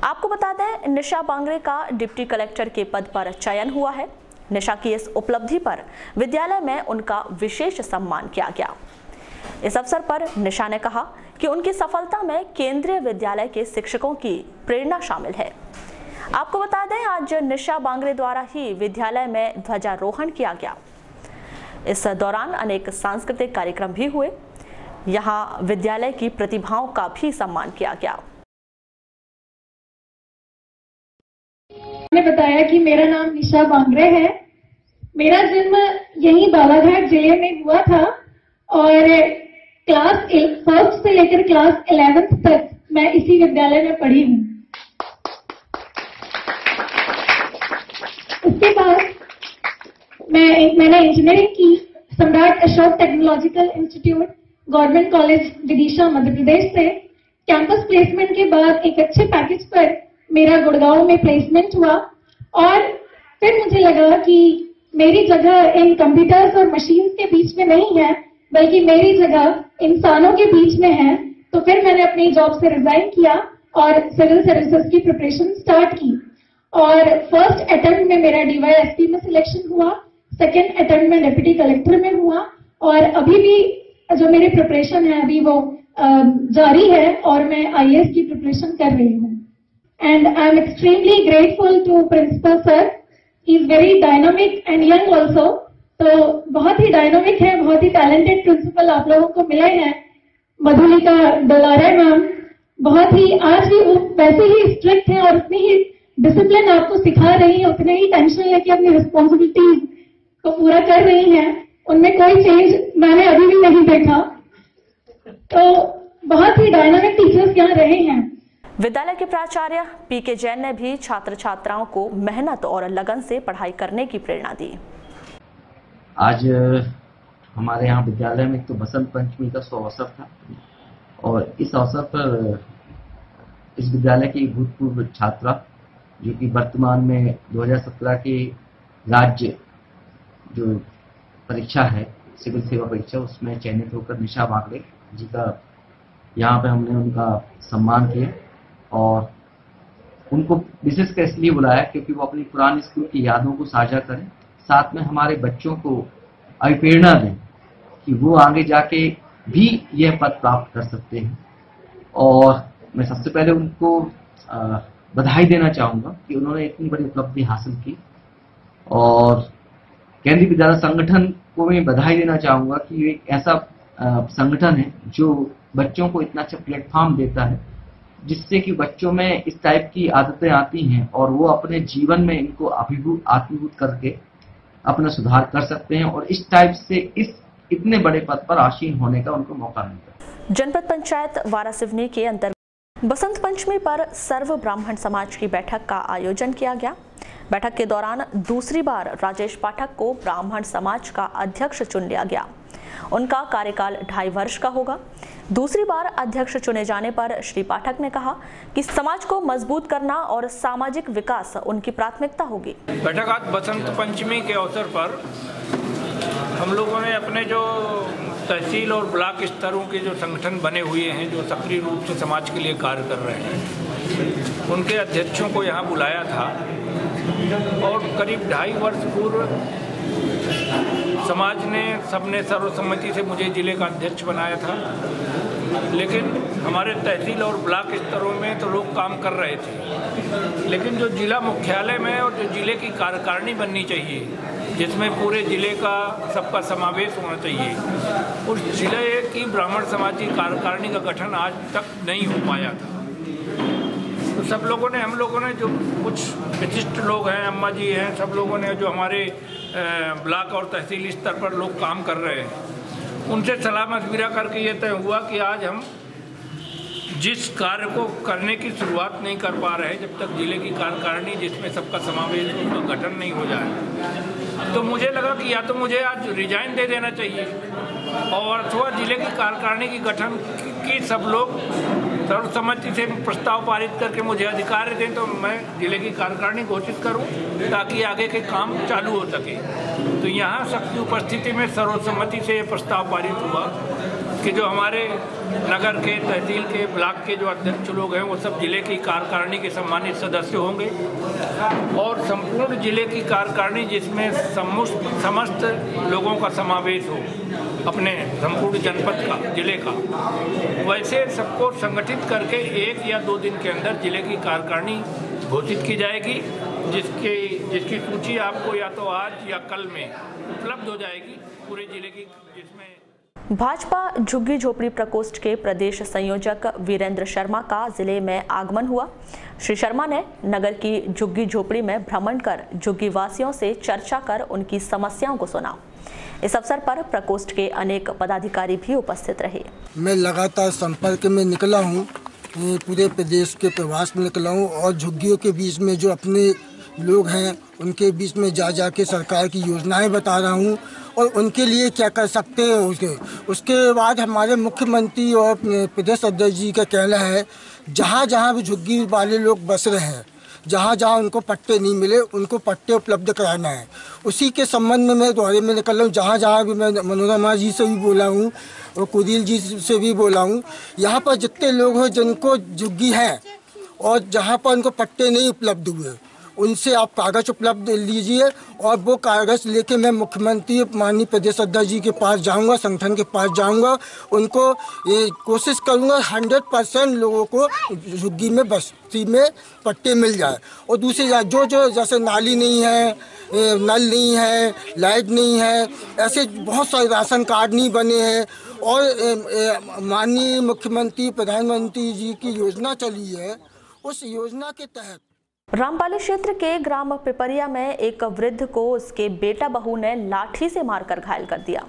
आपको बता दें, निशा बांगरे का डिप्टी कलेक्टर के पद पर चयन हुआ है। निशा की इस उपलब्धि पर विद्यालय में उनका विशेष सम्मान किया गया। इस अवसर पर निशा ने कहा कि उनकी सफलता में केंद्रीय विद्यालय के शिक्षकों की प्रेरणा शामिल है। आपको बता दें, आज निशा बांगरे द्वारा ही विद्यालय में ध्वजारोहण किया गया। इस दौरान अनेक सांस्कृतिक कार्यक्रम भी हुए। यहाँ विद्यालय की प्रतिभाओं का भी सम्मान किया गया। मैंने बताया कि मेरा नाम निशा बांगरे है। मेरा जन्म यहीं बालाघाट जिले में हुआ था और क्लास 1 से लेकर क्लास 11 तक मैं इसी विद्यालय में पढ़ी हूँ। उसके बाद मैंने इंजीनियरिंग की Samrat Ashok technological institute, government college Vidisha, Madhya Pradesh से। कैंपस प्लेसमेंट के बाद एक अच्छे पैकेज पर मेरा गुड़गांव में प्लेसमेंट हुआ और फिर मुझे लगा कि मेरी जगह इन कंप्यूटर्स और मशीन्स के बीच में नहीं है, बल्कि मेरी जगह इंसानों के बीच में है। तो फिर मैंने अपनी जॉब से रिजाइन किया और सिविल सर्विसेज की प्रिपरेशन स्टार्ट की और फर्स्ट अटेम्प्ट में मेरा डीवाईएसपी में सिलेक्शन हुआ, सेकेंड अटेम्प्ट में डिप्टी कलेक्टर में हुआ और अभी भी जो मेरी प्रिपरेशन है अभी वो जारी है और मैं आईएएस की प्रिपरेशन कर रही हूँ। And I'm extremely grateful to Principal Sir. He's very dynamic and young also. तो बहुत ही डायनामिक है, बहुत ही टैलेंटेड प्रिंसिपल आप लोगों को मिले हैं। मधुलिका डोलारे मैम बहुत ही आज भी वैसे ही स्ट्रिक्ट हैं और उतनी ही डिसिप्लिन आपको सिखा रही है, उतने ही टेंशन लेके अपनी रिस्पॉन्सिबिलिटीज को पूरा कर रही हैं। उनमें कोई चेंज मैंने अभी भी नहीं देखा। तो बहुत ही डायनामिक टीचर्स यहाँ रहे हैं। विद्यालय के प्राचार्य पीके जैन ने भी छात्र छात्राओं को मेहनत और लगन से पढ़ाई करने की प्रेरणा दी। आज हमारे यहाँ विद्यालय में तो बसंत पंचमी का शुभ अवसर था और इस अवसर पर इस विद्यालय की भूतपूर्व छात्रा जो कि वर्तमान में 2017 के राज्य जो परीक्षा है सिविल सेवा परीक्षा, उसमें चयनित होकर निशा बागड़े जी का यहाँ पे हमने उनका सम्मान किया और उनको विशेष कर इसलिए बुलाया क्योंकि वो अपनी पुरानी स्कूल की यादों को साझा करें, साथ में हमारे बच्चों को अभिप्रेरणा दें कि वो आगे जाके भी यह पद प्राप्त कर सकते हैं। और मैं सबसे पहले उनको बधाई देना चाहूँगा कि उन्होंने इतनी बड़ी उपलब्धि हासिल की और केंद्रीय विद्यालय संगठन को मैं बधाई देना चाहूँगा कि ये एक ऐसा संगठन है जो बच्चों को इतना अच्छा प्लेटफॉर्म देता है जिससे कि बच्चों में इस टाइप की आदतें आती हैं और वो अपने जीवन में इनको आत्मीभूत करके अपना सुधार कर सकते हैं और इस टाइप से इस इतने बड़े पद पर आसीन होने का उनको मौका मिलता है। जनपद पंचायत वारासिवनी के अंतर्गत बसंत पंचमी पर सर्व ब्राह्मण समाज की बैठक का आयोजन किया गया। बैठक के दौरान दूसरी बार राजेश पाठक को ब्राह्मण समाज का अध्यक्ष चुन लिया गया। उनका कार्यकाल 2.5 वर्ष का होगा। दूसरी बार अध्यक्ष चुने जाने पर श्री पाठक ने कहा कि समाज को मजबूत करना और सामाजिक विकास उनकी प्राथमिकता होगी। बैठक आज बसंत पंचमी के अवसर पर हम लोगों ने अपने जो तहसील और ब्लॉक स्तरों के जो संगठन बने हुए हैं जो सक्रिय रूप से समाज के लिए कार्य कर रहे हैं उनके अध्यक्षों को यहाँ बुलाया था और करीब 2.5 वर्ष पूर्व समाज ने सबने सर्वसम्मति से मुझे जिले का अध्यक्ष बनाया था, लेकिन हमारे तहसील और ब्लॉक स्तरों में तो लोग काम कर रहे थे, लेकिन जो जिला मुख्यालय में और जो जिले की कार्यकारिणी बननी चाहिए जिसमें पूरे जिले का सबका समावेश होना चाहिए, उस जिले की ब्राह्मण समाज की कार्यकारिणी का गठन आज तक नहीं हो पाया था। तो सब लोगों ने हम लोगों ने जो कुछ विशिष्ट लोग हैं, अम्मा जी हैं, सब लोगों ने जो हमारे ब्लॉक और तहसील स्तर पर लोग काम कर रहे हैं उनसे सलाह मशविरा करके ये तय हुआ कि आज हम जिस कार्य को करने की शुरुआत नहीं कर पा रहे जब तक जिले की कार्यकारिणी जिसमें सबका समावेश उसका गठन नहीं हो जाए, तो मुझे लगा कि या तो मुझे आज रिजाइन दे देना चाहिए और अथवा जिले की कार्यकारिणी की गठन की सब लोग सर्वसम्मति से प्रस्ताव पारित करके मुझे अधिकार दें तो मैं जिले की कार्यकारिणी घोषित करूं ताकि आगे के काम चालू हो सके। तो यहाँ सबकी उपस्थिति में सर्वसम्मति से ये प्रस्ताव पारित हुआ कि जो हमारे नगर के तहसील के ब्लॉक के जो अध्यक्ष लोग हैं वो सब जिले की कार्यकारिणी के सम्मानित सदस्य होंगे और संपूर्ण जिले की कार्यकारिणी जिसमें समस्त लोगों का समावेश हो अपने संपूर्ण जनपद का जिले का, वैसे सबको संगठित करके 1 या 2 दिन के अंदर जिले की कार्यकारिणी घोषित की जाएगी जिसकी सूची आपको या तो आज या कल में उपलब्ध हो जाएगी पूरे जिले की। जिसमें भाजपा झुग्गी झोपड़ी प्रकोष्ठ के प्रदेश संयोजक वीरेंद्र शर्मा का जिले में आगमन हुआ। श्री शर्मा ने नगर की झुग्गी झोपड़ी में भ्रमण कर झुग्गी वासियों से चर्चा कर उनकी समस्याओं को सुना। इस अवसर पर प्रकोष्ठ के अनेक पदाधिकारी भी उपस्थित रहे। मैं लगातार संपर्क में निकला हूँ, पूरे प्रदेश के प्रवास में निकला हूँ और झुग्गियों के बीच में जो अपने लोग हैं उनके बीच में जा के सरकार की योजनाएं बता रहा हूँ और उनके लिए क्या कर सकते हैं। उसके बाद हमारे मुख्यमंत्री और प्रदेश अध्यक्ष जी का कहना है जहाँ जहाँ भी झुग्गी वाले लोग बस रहे हैं, जहाँ जहाँ उनको पट्टे नहीं मिले उनको पट्टे उपलब्ध कराना है। उसी के संबंध में मैं दौरे में निकल रहा हूँ। जहाँ जहाँ भी मैं मनोरमा जी से भी बोला हूँ और कुदिल जी से भी बोला हूँ, यहाँ पर जितने लोग हैं जिनको झुग्गी है और जहाँ पर उनको पट्टे नहीं उपलब्ध हुए उनसे आप कागज़ उपलब्ध लीजिए और वो कागज़ लेके मैं मुख्यमंत्री माननीय प्रदेश अध्यक्ष जी के पास जाऊंगा, संगठन के पास जाऊंगा, उनको ये कोशिश करूंगा 100% लोगों को झुग्गी में बस्ती में पट्टे मिल जाए। और दूसरी जो जैसे नाली नहीं है, नल नहीं है, लाइट नहीं है, ऐसे बहुत सारे राशन कार्ड नहीं बने हैं और माननीय मुख्यमंत्री प्रधानमंत्री जी की योजना चली है, उस योजना के तहत रामपाली क्षेत्र के ग्राम पिपरिया में एक वृद्ध को उसके बेटा बहू ने लाठी से मारकर घायल कर दिया।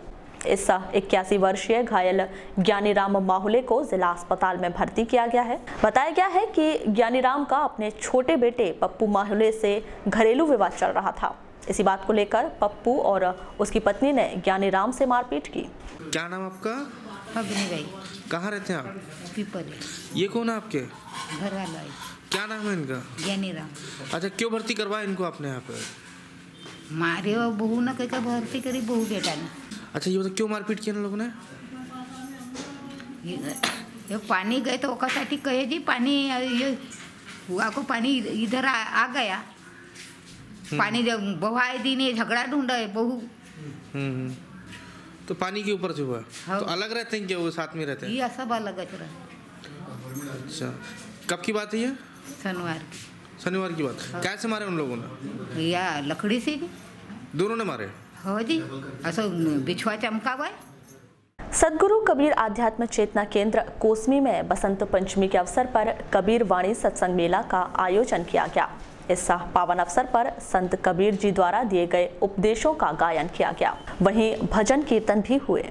इस 81 वर्षीय घायल ज्ञानीराम माहुले को जिला अस्पताल में भर्ती किया गया है। बताया गया है कि ज्ञानीराम का अपने छोटे बेटे पप्पू माहुले से घरेलू विवाद चल रहा था। इसी बात को लेकर पप्पू और उसकी पत्नी ने ज्ञानीराम से मारपीट की। क्या नाम आपका? अग्निबाई। कहाँ रहते हैं आप? पिपरिया। ये कौन है आपके? घर वाला है। क्या नाम है इनका? ज्ञानी राम। अच्छा, क्यों भर्ती करवाया इनको आपने यहाँ पे? मारे बहू न कह भर्ती करी बहू बेटा ने। अच्छा, ये बताओ क्यों मारपीट की इन लोगों ने? ये पानी गए तो ओकासाठी कहे जी पानी ये हुआ को पानी इधर आ गया। पानी जब बहाए दिन ये झगड़ा ढूंढा है बहू। तो पानी के ऊपर से हुआ? तो अलग रहते हैं क्या, वो साथ में रहते हैं? ये सब अलग है। अच्छा, कब की बात है ये? शनिवार की बात। कैसे मारे उन लोगों ने? या लकड़ी से। दोनों ने मारे? हो जी, ऐसा बिछुआ चमका हुआ। सदगुरु कबीर आध्यात्म चेतना केंद्र कोसमी में बसंत पंचमी के अवसर पर कबीर वाणी सत्संग मेला का आयोजन किया गया। इस पावन अवसर पर संत कबीर जी द्वारा दिए गए उपदेशों का गायन किया गया। वहीं भजन कीर्तन भी हुए।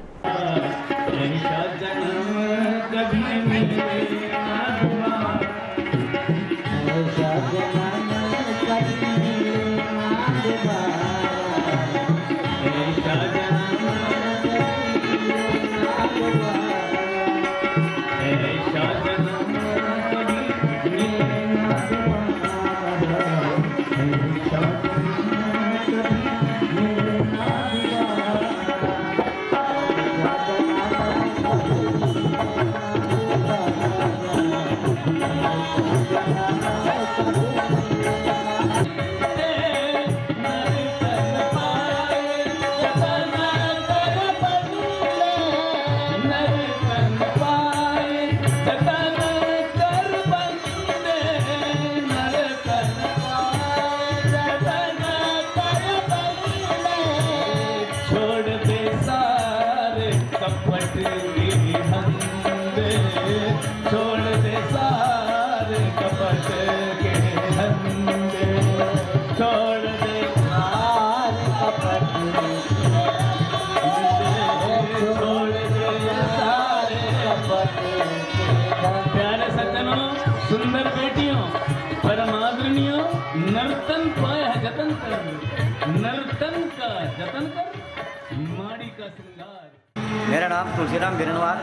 सुंदर बेटियों, परमादरणियों, नर्तन पाया जतन कर, नर्तन का जतन कर, माड़ी का श्रृंगार। मेरा नाम तुलसीराम बिरनवार।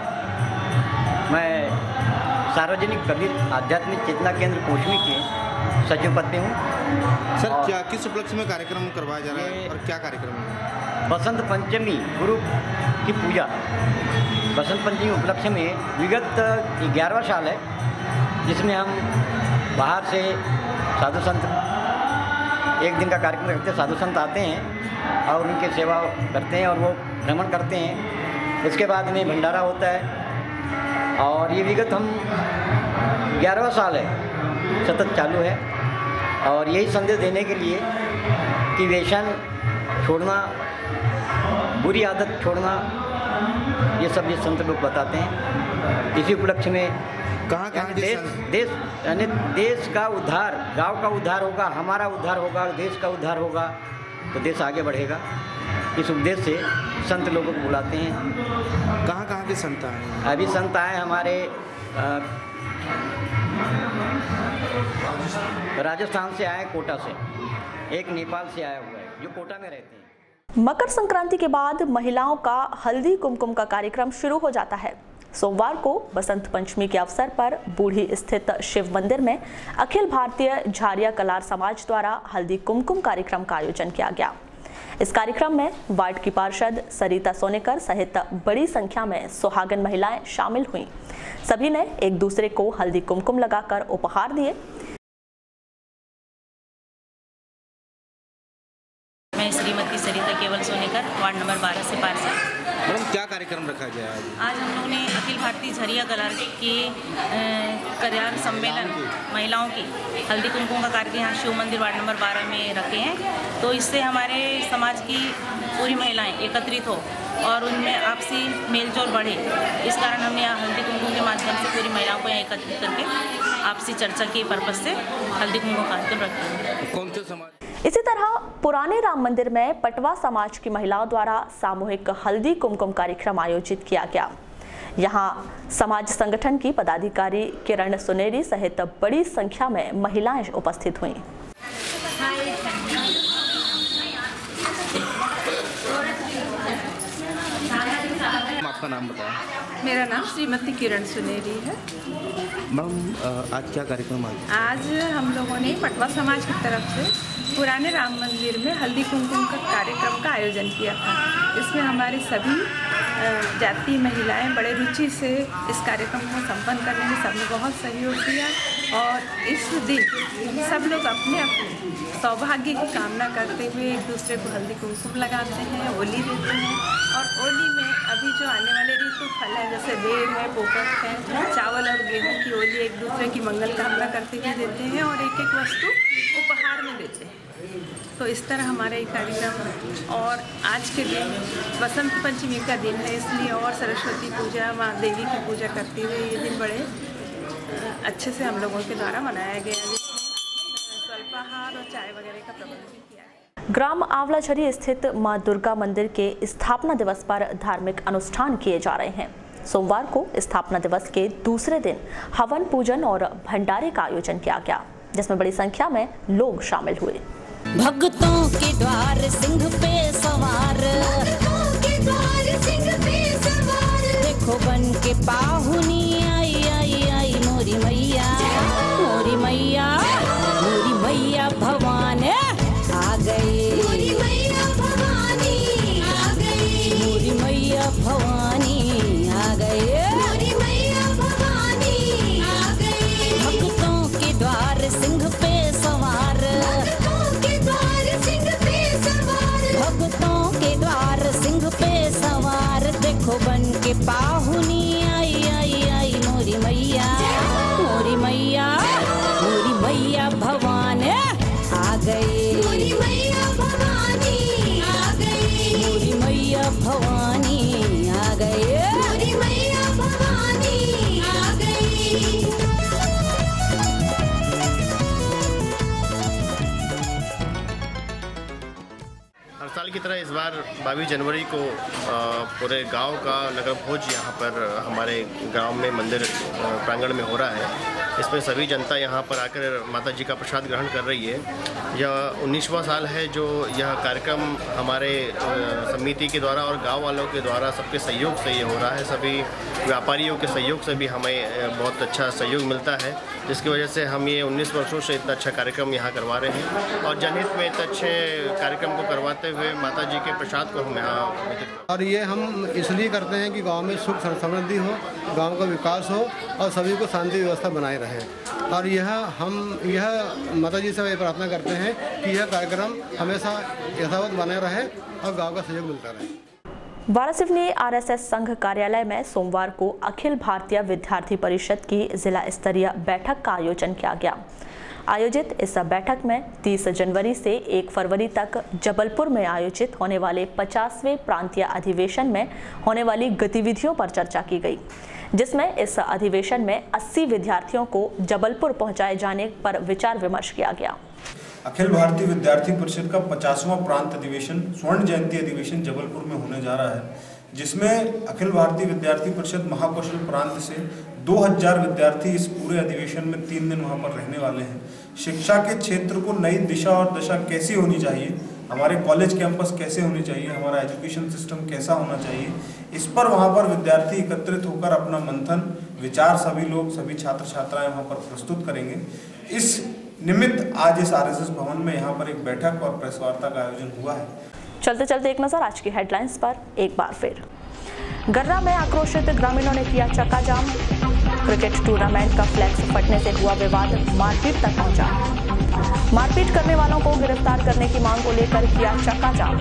मैं सार्वजनिक कबीर आध्यात्मिक चेतना केंद्र कोसमी के सचिव पद पे हूँ। सर, क्या किस उपलक्ष्य में कार्यक्रम करवाया जा रहा है और क्या कार्यक्रम है? बसंत पंचमी गुरु की पूजा। बसंत पंचमी उपलक्ष्य में विगत 11वां साल है, जिसमें हम बाहर से साधु संत एक दिन का कार्यक्रम रखते हैं। साधु संत आते हैं और उनकी सेवा करते हैं और वो भ्रमण करते हैं। उसके बाद में भंडारा होता है और ये विगत हम 11वां साल है, सतत चालू है। और यही संदेश देने के लिए कि व्यसन छोड़ना, बुरी आदत छोड़ना, ये सब ये संत लोग बताते हैं। इसी उपलक्ष्य में कहाँ देश यानी देश का उद्धार, गांव का उद्धार होगा, हमारा उद्धार होगा, देश का उद्धार होगा तो देश आगे बढ़ेगा। इस उद्देश्य से संत लोगों को बुलाते हैं। कहाँ के संत आए? अभी संत आए हमारे राजस्थान से आए, कोटा से, एक नेपाल से आया हुआ है जो कोटा में रहते हैं। मकर संक्रांति के बाद महिलाओं का हल्दी कुमकुम का कार्यक्रम शुरू हो जाता है। सोमवार को बसंत पंचमी के अवसर पर बूढ़ी स्थित शिव मंदिर में अखिल भारतीय झारिया कलार समाज द्वारा हल्दी कुमकुम कार्यक्रम का आयोजन किया गया। इस कार्यक्रम में वार्ड की पार्षद सरिता सोनेकर सहित बड़ी संख्या में सुहागन महिलाएं शामिल हुईं। सभी ने एक दूसरे को हल्दी कुमकुम लगाकर उपहार दिए। मैं श्रीमती सरिता केवल सोनेकर, वार्ड नंबर 12 से पार्षद। मैडम, क्या कार्यक्रम रखा गया है आज हम लोगों ने अखिल भारतीय झरिया कलार के कल्याण सम्मेलन महिलाओं की हल्दी कुमकुम का कार्यक्रम यहाँ शिव मंदिर वार्ड नंबर 12 में रखे हैं। तो इससे हमारे समाज की पूरी महिलाएं एकत्रित हो और उनमें आपसी मेलजोल बढ़े। इस कारण हमने यहाँ हल्दी कुमकुम के माध्यम से पूरी महिलाओं को यहाँ एकत्रित करके आपसी चर्चा के पर्पज से हल्दी कुमकुम कार्यक्रम रखते हैं। कौन से समाज? इसी तरह पुराने राम मंदिर में पटवा समाज की महिलाओं द्वारा सामूहिक हल्दी कुमकुम कार्यक्रम आयोजित किया गया। यहां समाज संगठन की पदाधिकारी किरण सुनेरी सहित बड़ी संख्या में महिलाएं उपस्थित हुईं। आपका नाम बताएं। मेरा नाम श्रीमती किरण सुनेरी है। मैम आज क्या कार्यक्रम आज हम लोगों ने पटवा समाज की तरफ से पुराने राम मंदिर में हल्दी कुमकुम का कार्यक्रम का आयोजन किया था। इसमें हमारी सभी जाति महिलाएं बड़े रुचि से इस कार्यक्रम को संपन्न करने में सबने बहुत सहयोग किया और इस दिन सब लोग अपने अपने सौभाग्य की कामना करते हुए एक दूसरे को हल्दी कुमकुम लगाते हैं, होली देते हैं। और होली में अभी जो आने वाले ऋतु फल है जैसे बेर है, पोपट है, चावल और गेहूं की होली एक दूसरे की मंगल कामना करते हुए देते हैं और एक एक वस्तु उपहार में देते हैं। तो इस तरह हमारा ये कार्यक्रम, और आज के दिन बसंत पंचमी का दिन है इसलिए और सरस्वती पूजा, माँ देवी की पूजा करते हुए ये दिन बड़े अच्छे से हम लोगों के द्वारा मनाया गया, जिसमें स्वल्पाहार और चाय वगैरह का प्रबंध भी किया है। ग्राम आंवलाझरी स्थित मां दुर्गा मंदिर के स्थापना दिवस पर धार्मिक अनुष्ठान किए जा रहे हैं। सोमवार को स्थापना दिवस के दूसरे दिन हवन पूजन और भंडारे का आयोजन किया गया, जिसमें बड़ी संख्या में लोग शामिल हुए। भक्तों के द्वार सिंह पे सवार, देखो बन के पाहुनी आई आई आई मोरी मैया, मोरी मैया, मोरी मैया भवानी आ गई, मोरी मैया भवानी आ गई, मोरी मैया भवानी आ गई, मोरी मैया भवानी आ गई। भक्तों के द्वार सिंह पे सवार, भक्तों के द्वार सिंह पे सवार, देखो बन के पाहुनी आई आई आई मोरी मैया, मोरी मैया, मोरी मैया भवानी आ गई, मोरी मैया भवानी आ गई, मोरी मैया भवानी आ गई, मोरी मैया भवानी आ गई। हर साल की तरह इस बार 22 जनवरी को पूरे गांव का नगर भोज यहाँ पर हमारे गांव में मंदिर प्रांगण में हो रहा है। इसमें सभी जनता यहाँ पर आकर माता जी का प्रसाद ग्रहण कर रही है। यह 19वां साल है जो यह कार्यक्रम हमारे समिति के द्वारा और गांव वालों के द्वारा सबके सहयोग से ये हो रहा है। सभी व्यापारियों के सहयोग से भी हमें बहुत अच्छा सहयोग मिलता है, जिसकी वजह से हम ये 19 वर्षों से इतना अच्छा कार्यक्रम यहाँ करवा रहे हैं और जनहित में इतने अच्छे कार्यक्रम को करवाते हुए माता जी के प्रसाद को हम यहाँ, और ये हम इसलिए करते हैं कि गांव में सुख समृद्धि हो, गांव का विकास हो और सभी को शांति व्यवस्था बनाए रहे। और यह माता जी से प्रार्थना करते हैं कि यह कार्यक्रम हमेशा यथावत बने रहे और गांव का सहयोग मिलता रहे। वारासिवनी आरएसएस संघ कार्यालय में सोमवार को अखिल भारतीय विद्यार्थी परिषद की जिला स्तरीय बैठक का आयोजन किया गया। आयोजित इस बैठक में 30 जनवरी से 1 फरवरी तक जबलपुर में आयोजित होने वाले 50वें प्रांतीय अधिवेशन में होने वाली गतिविधियों पर चर्चा की गई, जिसमें इस अधिवेशन में 80 विद्यार्थियों को जबलपुर पहुंचाए जाने पर विचार विमर्श किया गया। अखिल भारतीय विद्यार्थी परिषद का 50वां प्रांत अधिवेशन स्वर्ण जयंती अधिवेशन जबलपुर में होने जा रहा है, जिसमें अखिल भारतीय विद्यार्थी परिषद महाकौशल प्रांत से 2000 विद्यार्थी इस पूरे अधिवेशन में 3 दिन वहां पर रहने वाले हैं। शिक्षा के क्षेत्र को नई दिशा और दशा कैसी होनी चाहिए, हमारे कॉलेज कैंपस कैसे होने चाहिए, हमारा एजुकेशन सिस्टम कैसा होना चाहिए, इस पर वहाँ पर विद्यार्थी एकत्रित होकर अपना मंथन विचार सभी छात्र छात्राएं वहाँ पर प्रस्तुत करेंगे। इस निमित्त आज इस आरएसएस भवन में यहाँ पर एक बैठक और प्रेस वार्ता का आयोजन हुआ है। चलते चलते एक नजर आज की हेडलाइंस पर एक बार फिर। गर्रा में आक्रोशित ग्रामीणों ने किया चक्का जाम, क्रिकेट टूर्नामेंट का फ्लैक्स फटने से हुआ विवाद मारपीट तक पहुंचा। मारपीट करने वालों को गिरफ्तार करने की मांग को लेकर किया चक्का जाम,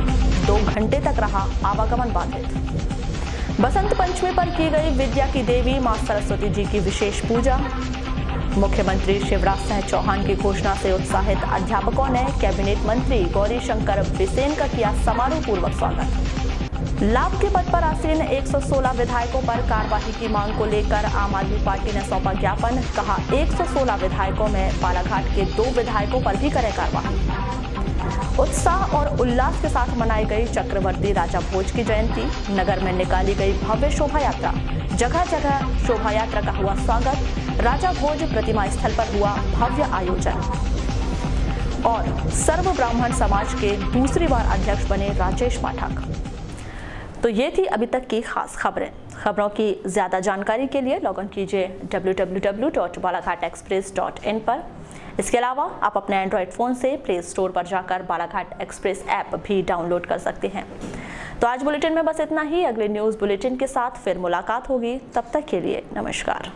2 घंटे तक रहा आवागमन बाधित। बसंत पंचमी पर की गई विद्या की देवी मां सरस्वती जी की विशेष पूजा। मुख्यमंत्री शिवराज सिंह चौहान की घोषणा से उत्साहित अध्यापकों ने कैबिनेट मंत्री गौरीशंकर बिसेन का किया समारोह पूर्वक स्वागत। लाभ के पद पर आसीन 116 विधायकों पर कार्यवाही की मांग को लेकर आम आदमी पार्टी ने सौंपा ज्ञापन, कहा 116 विधायकों में बालाघाट के 2 विधायकों पर भी करें कार्यवाही। उत्साह और उल्लास के साथ मनाई गई चक्रवर्ती राजा भोज की जयंती, नगर में निकाली गई भव्य शोभा यात्रा, जगह जगह शोभा यात्रा का हुआ स्वागत। राजा भोज प्रतिमा स्थल पर हुआ भव्य आयोजन और सर्व ब्राह्मण समाज के दूसरी बार अध्यक्ष बने राजेश पाठक। तो ये थी अभी तक की खास खबरें। खबरों की ज़्यादा जानकारी के लिए लॉग इन कीजिए www.balaghatexpress.in पर। इसके अलावा आप अपने एंड्रॉयड फ़ोन से प्ले स्टोर पर जाकर बालाघाट एक्सप्रेस ऐप भी डाउनलोड कर सकते हैं। तो आज बुलेटिन में बस इतना ही। अगले न्यूज़ बुलेटिन के साथ फिर मुलाकात होगी, तब तक के लिए नमस्कार।